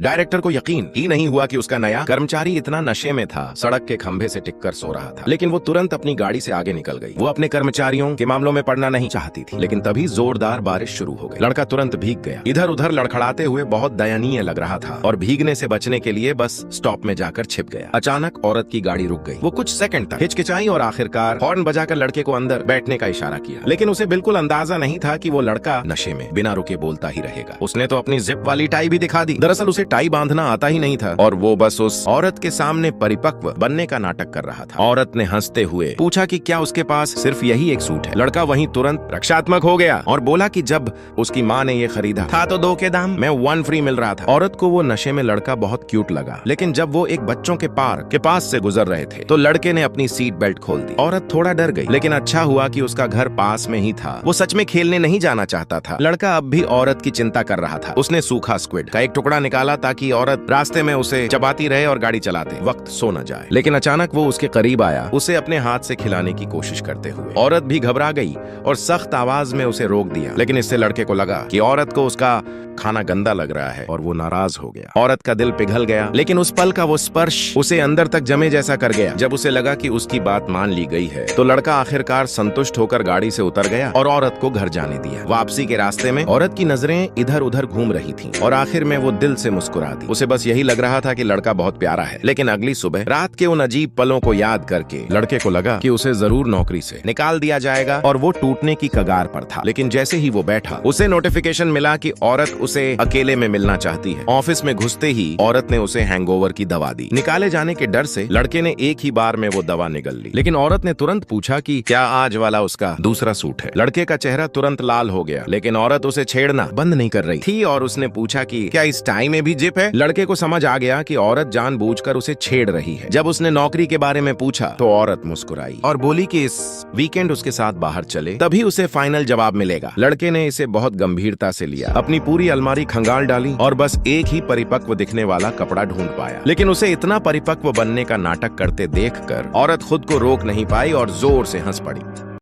Director को यकीन ही नहीं हुआ कि उसका नया कर्मचारी इतना नशे में था, सड़क के खंभे से टिककर सो रहा था। लेकिन वो तुरंत अपनी गाड़ी से आगे निकल गई। वो अपने कर्मचारियों के मामलों में पड़ना नहीं चाहती थी, लेकिन तभी जोरदार बारिश शुरू हो गई। लड़का तुरंत भीग गया, इधर उधर लड़खड़ाते हुए बहुत दयनीय लग रहा था और भीगने से बचने के लिए बस स्टॉप में जाकर छिप गया। अचानक औरत की गाड़ी रुक गई। वो कुछ सेकंड तक हिचकिचाई और आखिरकार हॉर्न बजाकर लड़के को अंदर बैठने का इशारा किया, लेकिन उसे बिल्कुल अंदाजा नहीं था कि वो लड़का नशे में बिना रुके बोलता ही रहेगा। उसने तो अपनी जिप वाली टाई भी दिखा दी। दरअसल उसे टाई बांधना आता ही नहीं था और वो बस उस औरत के सामने परिपक्व बनने का नाटक कर रहा था। औरत ने हंसते हुए पूछा कि क्या उसके पास सिर्फ यही एक सूट है। लड़का वहीं तुरंत रक्षात्मक हो गया और बोला कि जब उसकी माँ ने ये खरीदा था तो 2 के दाम में 1 फ्री मिल रहा था। औरत को वो नशे में लड़का बहुत क्यूट लगा, लेकिन जब वो एक बच्चों के पार्क के पास से गुजर रहे थे तो लड़के ने अपनी सीट बेल्ट खोल दी। औरत थोड़ा डर गई, लेकिन अच्छा हुआ कि उसका घर पास में ही था। वो सच में खेलने नहीं जाना चाहता था। लड़का अब भी औरत की चिंता कर रहा था। उसने सूखा स्क्विड का एक टुकड़ा निकाला ताकि औरत रास्ते में उसे चबाती रहे और गाड़ी चलाते वक्त सो न जाए। लेकिन अचानक वो उसके करीब आया, उसे अपने हाथ से खिलाने की कोशिश करते हुए। औरत भी घबरा गई और सख्त आवाज में उसे रोक दिया, लेकिन इससे लड़के को लगा कि औरत को उसका खाना गंदा लग रहा है और वो नाराज हो गया। औरत का दिल पिघल गया, लेकिन उस पल का वो स्पर्श उसे अंदर तक जमे जैसा कर गया। जब उसे लगा कि उसकी बात मान ली गई है तो लड़का आखिरकार संतुष्ट होकर गाड़ी से उतर गया और औरत को घर जाने दिया। वापसी के रास्ते में औरत की नजरें इधर उधर घूम रही थीं और आखिर में वो दिल से मुस्कुरा दी। उसे बस यही लग रहा था कि लड़का बहुत प्यारा है। लेकिन अगली सुबह रात के उन अजीब पलों को याद करके लड़के को लगा कि उसे जरूर नौकरी से निकाल दिया जाएगा और वो टूटने की कगार पर था। लेकिन जैसे ही वो बैठा, उसे नोटिफिकेशन मिला कि औरत उसे अकेले में मिलना चाहती है। ऑफिस में घुसते ही औरत ने उसे हैंगओवर की दवा दी। निकाले जाने के डर से लड़के ने एक ही बार में वो दवा निगल ली। लेकिन औरत ने तुरंत पूछा कि क्या आज वाला उसका दूसरा सूट है। लड़के का चेहरा तुरंत लाल हो गया, लेकिन औरत उसे छेड़ना बंद नहीं कर रही थी और उसने पूछा कि क्या इस टाई में भी जिप है। लड़के को समझ आ गया कि औरत जानबूझकर उसे छेड़ रही है। जब उसने नौकरी के बारे में पूछा तो औरत मुस्कुराई और बोली कि इस वीकेंड उसके साथ बाहर चले, तभी उसे फाइनल जवाब मिलेगा। लड़के ने इसे बहुत गंभीरता से लिया, अपनी पूरी अलमारी खंगाल डाली और बस एक ही परिपक्व दिखने वाला कपड़ा ढूंढ पाया। लेकिन उसे इतना परिपक्व बनने का नाटक करते देखकर औरत खुद को रोक नहीं पाई और जोर से हंस पड़ी।